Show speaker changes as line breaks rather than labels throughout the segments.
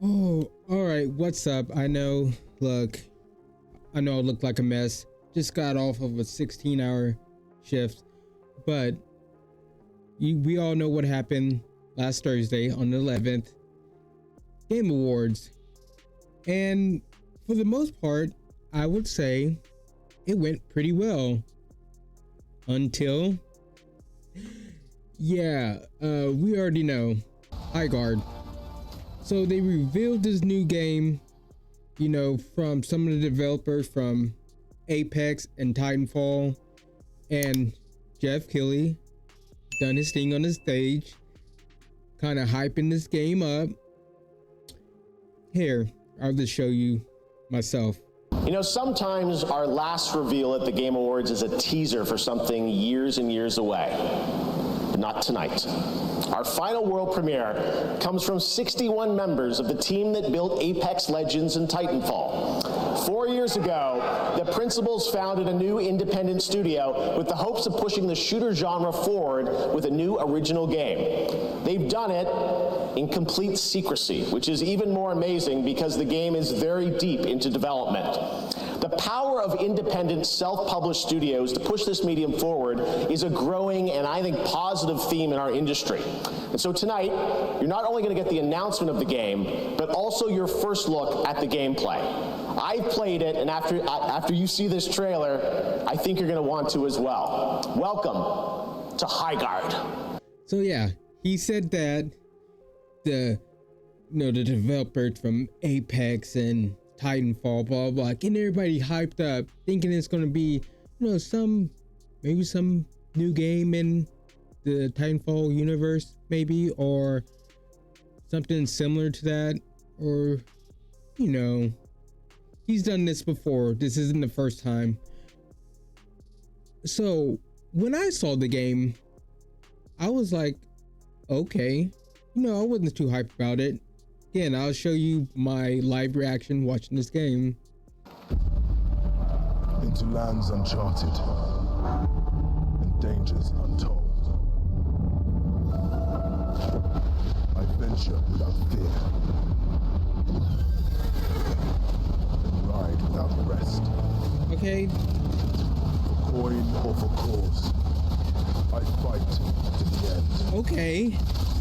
Oh, all right. What's up? I know I look like a mess. Just got off of a 16-hour shift, but we all know what happened last Thursday on the 11th. Game Awards. And for the most part, I would say it went pretty well. Until, we already know. High Guard. So they revealed this new game, from some of the developers from Apex and Titanfall, and Jeff Keighley done his thing on the stage, kind of hyping this game up. Here, I'll just show you myself.
Sometimes our last reveal at the Game Awards is a teaser for something years and years away. But not tonight. Our final world premiere comes from 61 members of the team that built Apex Legends and Titanfall. 4 years ago, the principals founded a new independent studio with the hopes of pushing the shooter genre forward with a new original game. They've done it in complete secrecy, which is even more amazing because the game is very deep into development. The power of independent, self-published studios to push this medium forward is a growing and I think positive theme in our industry. And so tonight, you're not only going to get the announcement of the game, but also your first look at the gameplay. I've played it, and after you see this trailer, I think you're going to want to as well. Welcome to High Guard.
So yeah, he said that the developers from Apex and Titanfall, blah, blah, getting everybody hyped up, thinking it's going to be, some new game in the Titanfall universe, maybe, or something similar to that, or, he's done this before. This isn't the first time. So when I saw the game, I was like, okay, I wasn't too hyped about it. Again, I'll show you my live reaction watching this game.
Into lands uncharted and dangers untold. I venture without fear and ride without rest.
Okay.
For coin or for cause, I fight to the end.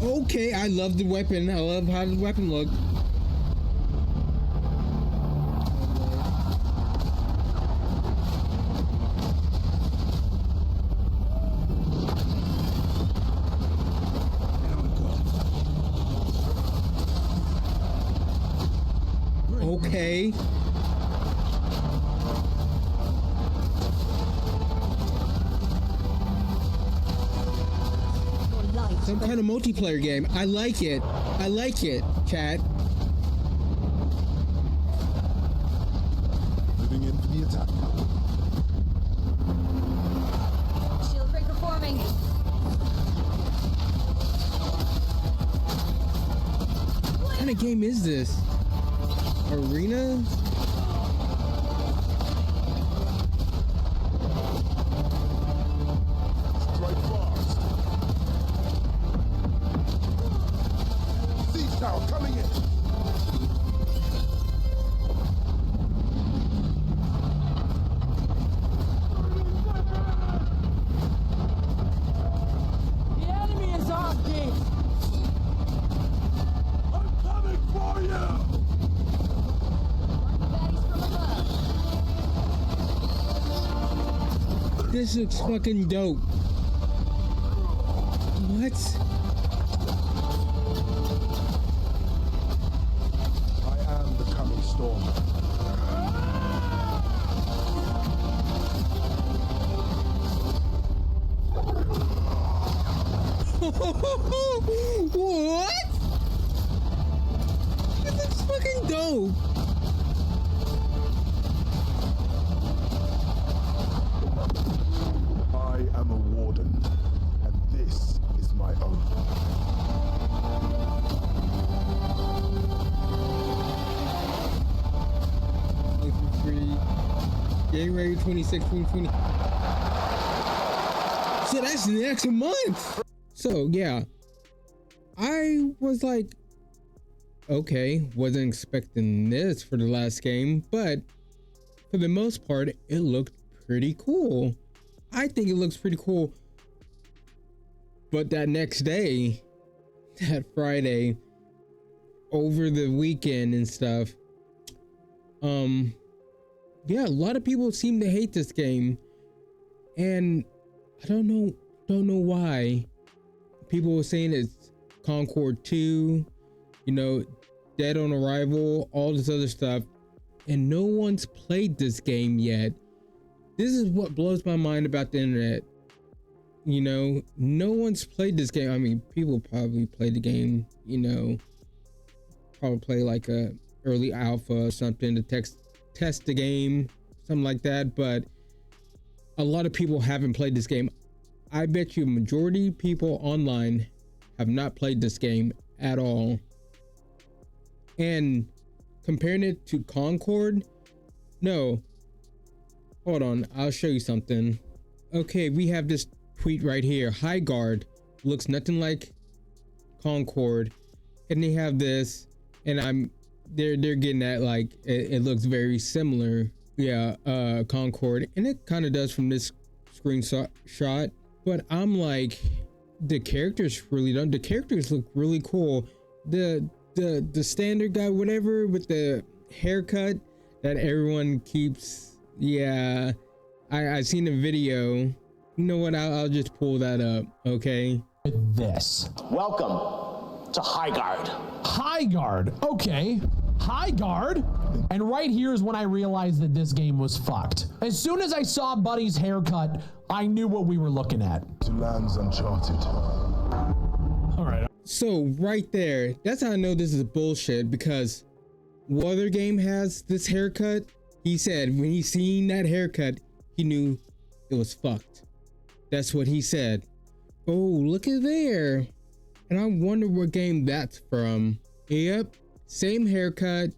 Okay, I love the weapon. I love how the weapon looked. Okay. Some kind of multiplayer game. I like it, chat.
Moving in for the attack.
Shield break performing.
What kind of game is this? Arena?
Coming in.
The enemy is on me.
I'm coming for you.
This looks fucking dope. What?
Storm.
What? This looks fucking dope.
I am a warden, and this is my oath.
January 26, 2020. So that's next month. So yeah, I was like, okay, wasn't expecting this for the last game, but for the most part, it looked pretty cool. I think it looks pretty cool. But that next day, that Friday, over the weekend and stuff, yeah, a lot of people seem to hate this game, and I don't know why. People were saying it's Concord 2, you know, Dead on Arrival, all this other stuff, and no one's played this game yet. This is what blows my mind about the internet. You know, no one's played this game. I mean, people probably played the game, you know, probably play like a early alpha or something to test the game, something like that, but a lot of people haven't played this game. I bet you a majority of people online have not played this game at all. And comparing it to Concord, no, hold on, I'll show you something. Okay, we have this tweet right here. High Guard looks nothing like Concord, and they have this, and they're getting at like it looks very similar. Yeah, Concord, and it kind of does from this screenshot. But I'm like, the characters really don't. The characters look really cool. The standard guy, whatever, with the haircut that everyone keeps. Yeah, I seen a video. You know what? I'll just pull that up. Okay.
This.
Welcome to High Guard.
High Guard. Okay. High Guard. And right here is when I realized that this game was fucked. As soon as I saw Buddy's haircut, I knew what we were looking at.
To lands uncharted.
All right.
So right there, that's how I know this is bullshit, because what other game has this haircut? He said when he seen that haircut, he knew it was fucked. That's what he said. Oh, look at there. And I wonder what game that's from. Yep, same haircut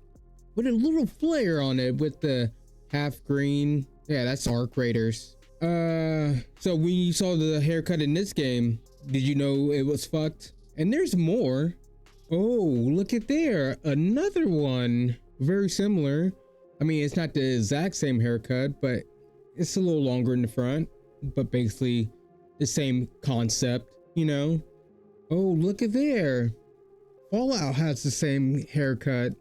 with a little flare on it with the half green. Yeah, that's Arc Raiders. So when you saw the haircut in this game, did you know it was fucked? And there's more. Oh, look at there. Another one. Very similar. I mean, it's not the exact same haircut, but it's a little longer in the front, but basically the same concept, you know? Oh, look at there. Fallout has the same haircut.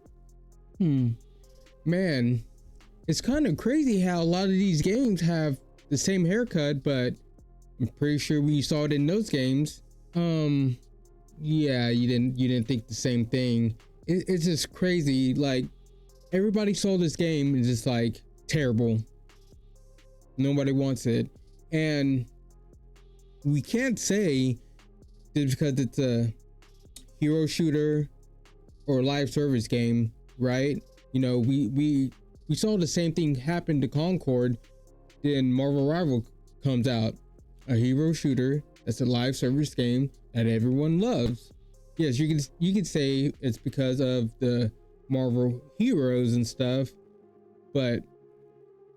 Man, it's kind of crazy how a lot of these games have the same haircut, but I'm pretty sure we saw it in those games. Yeah, you didn't think the same thing. It's just crazy. Like, everybody saw this game and just like terrible. Nobody wants it, and we can't say just because it's a hero shooter or live service game, right? You know, we saw the same thing happen to Concord. Then Marvel Rival comes out, a hero shooter that's a live service game that everyone loves. Yes, you could say it's because of the Marvel heroes and stuff, but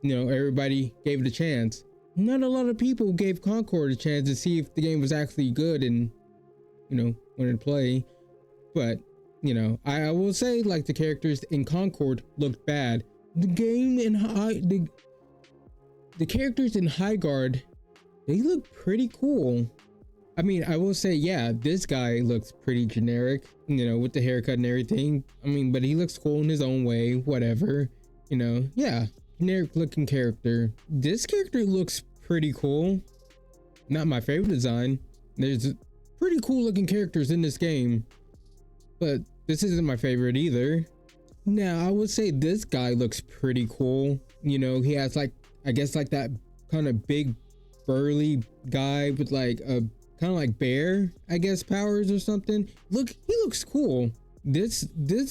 you know, everybody gave it a chance. Not a lot of people gave Concord a chance to see if the game was actually good and, you know, wanted to play. But, you know, I will say, like, the characters in Concord looked bad. The game in the characters in High Guard, they look pretty cool. I mean, I will say, yeah, this guy looks pretty generic, you know, with the haircut and everything. I mean, but he looks cool in his own way, whatever, you know, yeah. Generic looking character. This character looks pretty cool. Not my favorite design. There's pretty cool looking characters in this game, but this isn't my favorite either. Now, I would say this guy looks pretty cool. You know, he has like, I guess like that kind of big burly guy with like a kind of like bear, I guess, powers or something. Look, he looks cool. This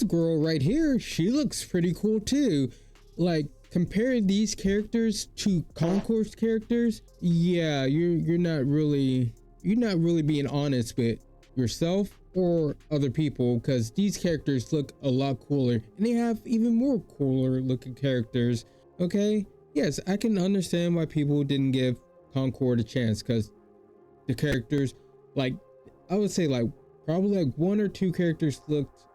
girl right here, she looks pretty cool too. Like, compare these characters to Concord's characters, yeah, you're not really being honest with yourself or other people, because these characters look a lot cooler and they have even more cooler looking characters. Okay, yes, I can understand why people didn't give Concord a chance, because the characters, like, I would say like probably like one or two characters looked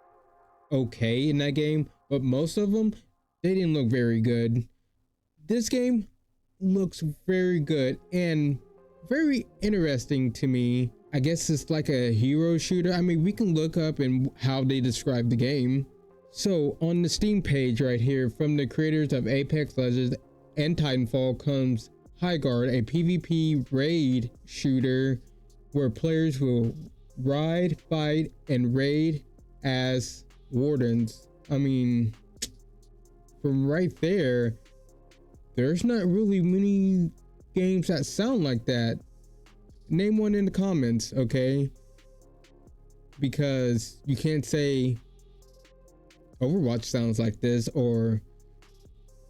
okay in that game, but most of them, they didn't look very good. This game looks very good and very interesting to me. I guess it's like a hero shooter. I mean, we can look up and how they describe the game. So on the Steam page right here, from the creators of Apex Legends and Titanfall comes Highguard, a PvP raid shooter where players will ride, fight, and raid as wardens. I mean, from right there, there's not really many games that sound like that. Name one in the comments, okay? Because you can't say Overwatch sounds like this, or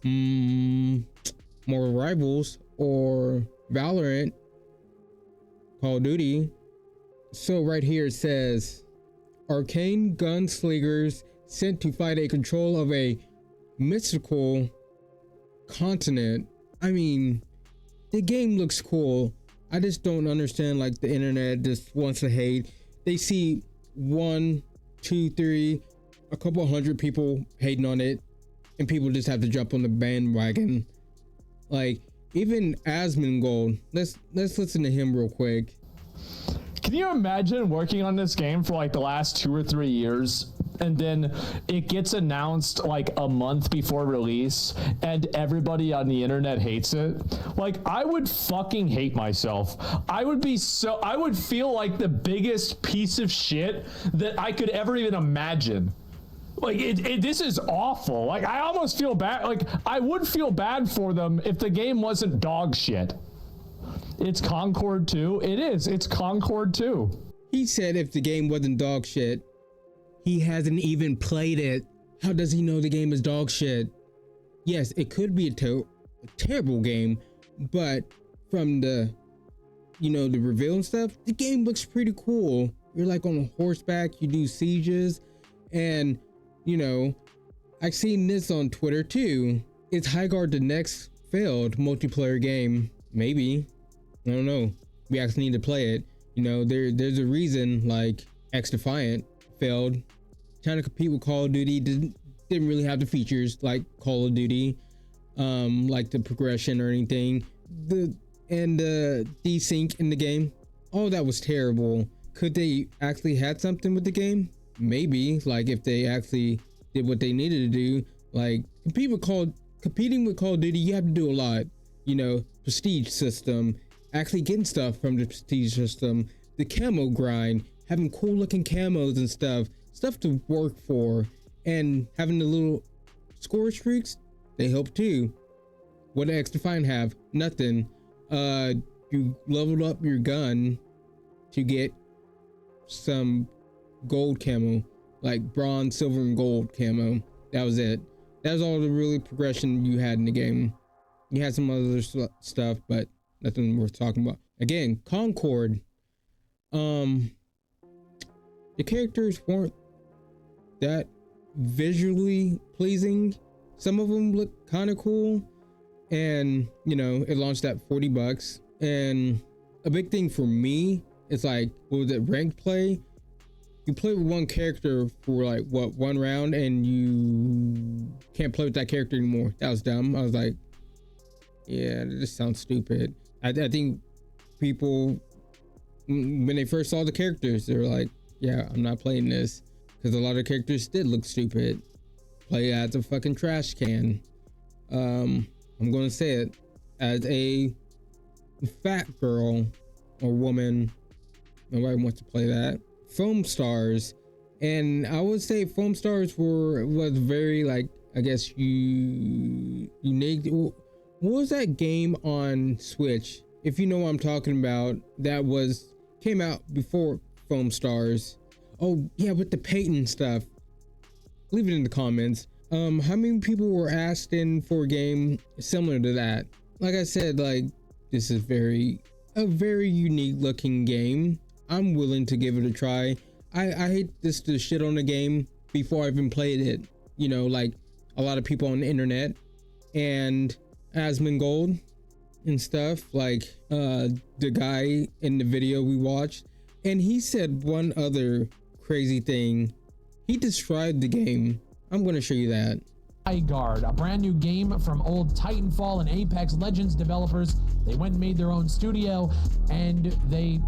more Rivals, or Valorant, Call of Duty. So right here it says, arcane gunslingers sent to fight a control of a mystical continent. I mean, the game looks cool. I just don't understand, like, the internet just wants to hate. They see 1, 2, 3, a couple hundred people hating on it, and people just have to jump on the bandwagon. Like, even Asmongold, let's listen to him real quick.
Can you imagine working on this game for like the last 2 or 3 years, and then it gets announced like a month before release and everybody on the internet hates it? Like, I would fucking hate myself. I would feel like the biggest piece of shit that I could ever even imagine. Like, this is awful. Like, I almost feel bad. Like, I would feel bad for them if the game wasn't dog shit. It's Concord 2. It is. It's Concord 2.
He said if the game wasn't dog shit. He hasn't even played it. How does he know the game is dog shit? Yes, it could be a terrible game, but from the, the reveal and stuff, the game looks pretty cool. You're like on horseback, you do sieges, and I've seen this on Twitter too. Is Highguard the next failed multiplayer game? Maybe. I don't know. We actually need to play it. There's a reason like X Defiant failed. Trying to compete with Call of Duty didn't really have the features like Call of Duty, like the progression or anything. The desync in the game, all that was terrible. Could they actually had something with the game? Maybe, like if they actually did what they needed to do. Like competing with Call of Duty, you have to do a lot. Prestige system, actually getting stuff from the prestige system, the camo grind, having cool looking camos and stuff to work for, and having the little score streaks, they help too. What did X Defiant have? Nothing. You leveled up your gun to get some gold camo, like bronze, silver, and gold camo. That was it. That was all the really progression you had in the game. You had some other stuff, but nothing worth talking about. Again, Concord. The characters weren't that visually pleasing. Some of them look kind of cool, and it launched at $40. And a big thing for me is like, what was it, ranked play? You play with one character for like one round, and you can't play with that character anymore. That was dumb. I was like, yeah, this sounds stupid. I think people, when they first saw the characters, they were like, yeah, I'm not playing this, because a lot of characters did look stupid. Play as a fucking trash can. I'm gonna say it, as a fat girl or woman, nobody wants to play that. Foam Stars, and I would say Foam Stars was very, like, I guess unique. What was that game on Switch? If you know what I'm talking about, that came out before Foam Stars. Oh yeah, with the paint and stuff. Leave it in the comments. How many people were asked in for a game similar to that? Like I said, like, this is a very unique looking game. I'm willing to give it a try. I hate this to shit on the game before I even played it. Like a lot of people on the internet and Asmongold and stuff, like the guy in the video we watched, and he said one other crazy thing. he described the game. I'm going to show you that.
High Guard, a brand new game from old Titanfall and Apex Legends developers. They went and made their own studio, and they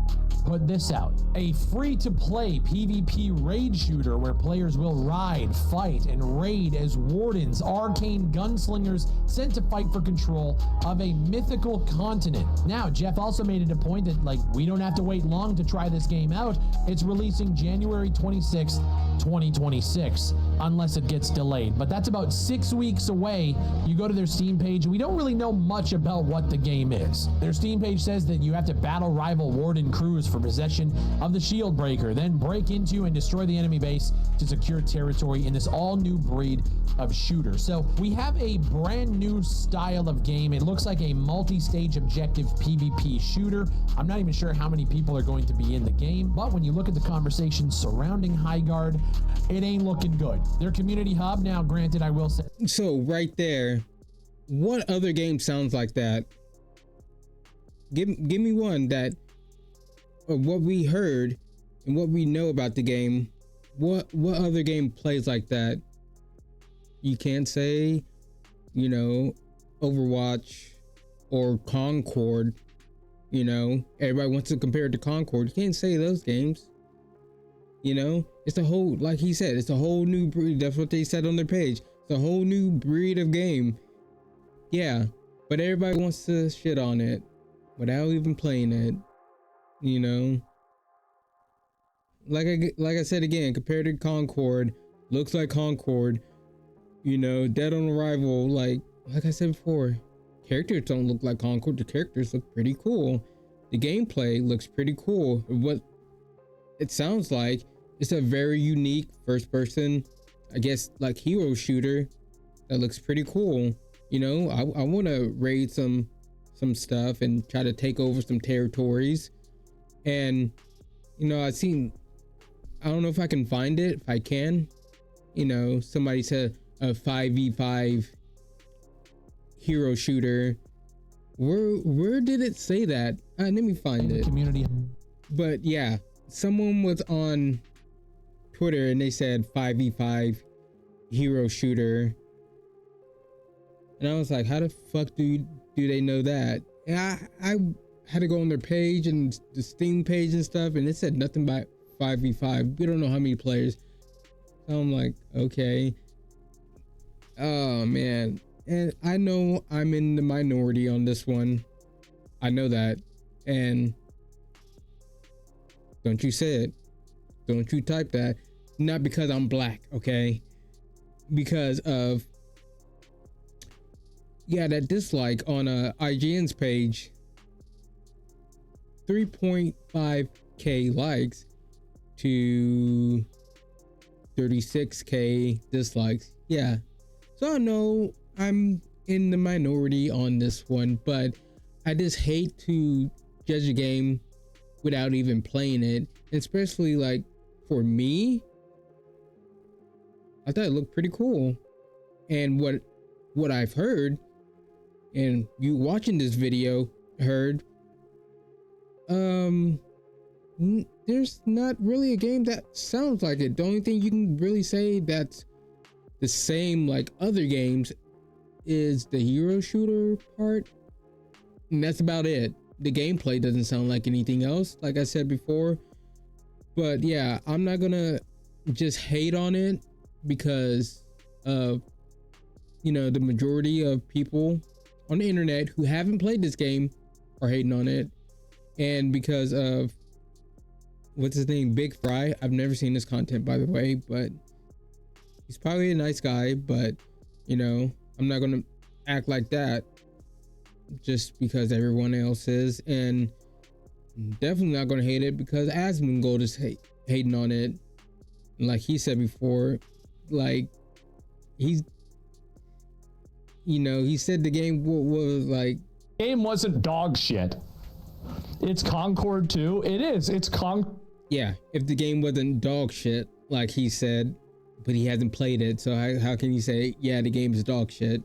put this out. A free-to-play PvP raid shooter where players will ride, fight, and raid as wardens, arcane gunslingers sent to fight for control of a mythical continent. Now, Jeff also made it a point that, like, we don't have to wait long to try this game out. It's releasing January 26th, 2026, unless it gets delayed. But that's about 6 weeks away. You go to their Steam page, we don't really know much about what the game is. Their Steam page says that you have to battle rival warden crews for possession of the shield breaker, then break into and destroy the enemy base to secure territory in this all new breed of shooter. So we have a brand new style of game. It looks like a multi-stage objective PvP shooter. I'm not even sure how many people are going to be in the game, but when you look at the conversation surrounding High Guard, it ain't looking good. Their community hub, now granted, I will say.
So right there, what other game sounds like that? Give me one that, or what we heard and what we know about the game. What other game plays like that? You can't say, you know, Overwatch or Concord. You know, everybody wants to compare it to Concord. You can't say those games. You know, it's a whole, like he said, it's a whole new breed. That's what they said on their page. It's a whole new breed of game. Yeah, but everybody wants to shit on it without even playing it. You know, like I said again, compared to Concord, looks like Concord. You know, Dead on Arrival, like I said before, characters don't look like Concord. The characters look pretty cool. The gameplay looks pretty cool. What it sounds like, it's a very unique first person, I guess, like hero shooter that looks pretty cool. You know, I want to raid some stuff and try to take over some territories. And, you know, I don't know if I can find it. If I can, you know, somebody said a 5v5 hero shooter. Where did it say that? Let me find it.
Community.
But yeah, someone was on Twitter and they said 5v5 hero shooter. And I was like, how the fuck do they know that? And I had to go on their page and the Steam page and stuff, and it said nothing about 5v5. We don't know how many players. So I'm like, okay. Oh man. And I know I'm in the minority on this one. I know that. And don't you say it. Don't you type that. Not because I'm black, okay? Because of, yeah, that dislike on IGN's page. 3.5k likes to 36k dislikes. Yeah. So I know I'm in the minority on this one, but I just hate to judge a game without even playing it, especially like for me. I thought it looked pretty cool, and what I've heard, and you watching this video heard, there's not really a game that sounds like it. The only thing you can really say that's the same like other games is the hero shooter part, and that's about it. The gameplay doesn't sound like anything else, like I said before. But yeah, I'm not gonna just hate on it because of, you know, the majority of people on the internet who haven't played this game are hating on it, and because of what's his name, Big Fry. I've never seen his content, by the way, but he's probably a nice guy. But you know, I'm not gonna act like that just because everyone else is, and definitely not gonna hate it because Asmongold is hating on it. And like he said before, like he's, you know, he said the game was like,
Game wasn't dog shit. It's Concord 2. It is. It's
yeah, if the game wasn't dog shit, like he said, but he hasn't played it, so how can you say, yeah, the game is dog shit?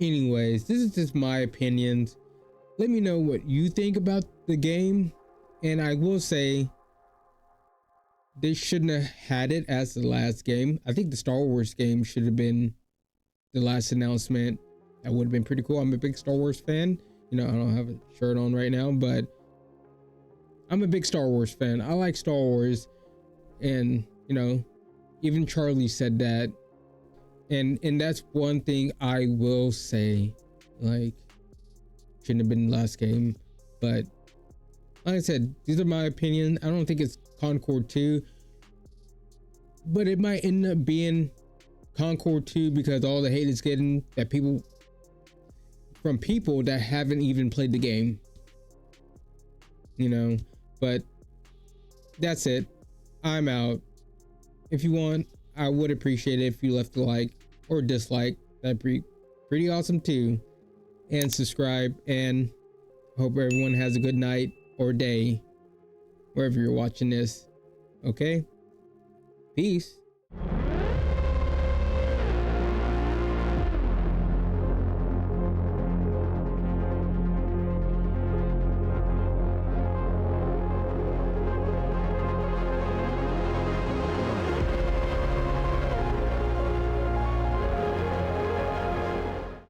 Anyways, this is just my opinions. Let me know what you think about the game. And I will say, they shouldn't have had it as the last game. I think the Star Wars game should have been the last announcement. That would have been pretty cool. I'm a big Star Wars fan. You know, I don't have a shirt on right now, but I'm a big Star Wars fan. I like Star Wars, and you know, even Charlie said that, and that's one thing I will say, like, shouldn't have been the last game. But like I said, these are my opinion. I don't think it's Concord 2, but it might end up being Concord 2 because all the hate is getting that from people that haven't even played the game, you know. But that's it. I'm out. If you want, I would appreciate it if you left a like or dislike. That'd be pretty awesome too. And subscribe, and hope everyone has a good night or day wherever you're watching this. Okay? Peace.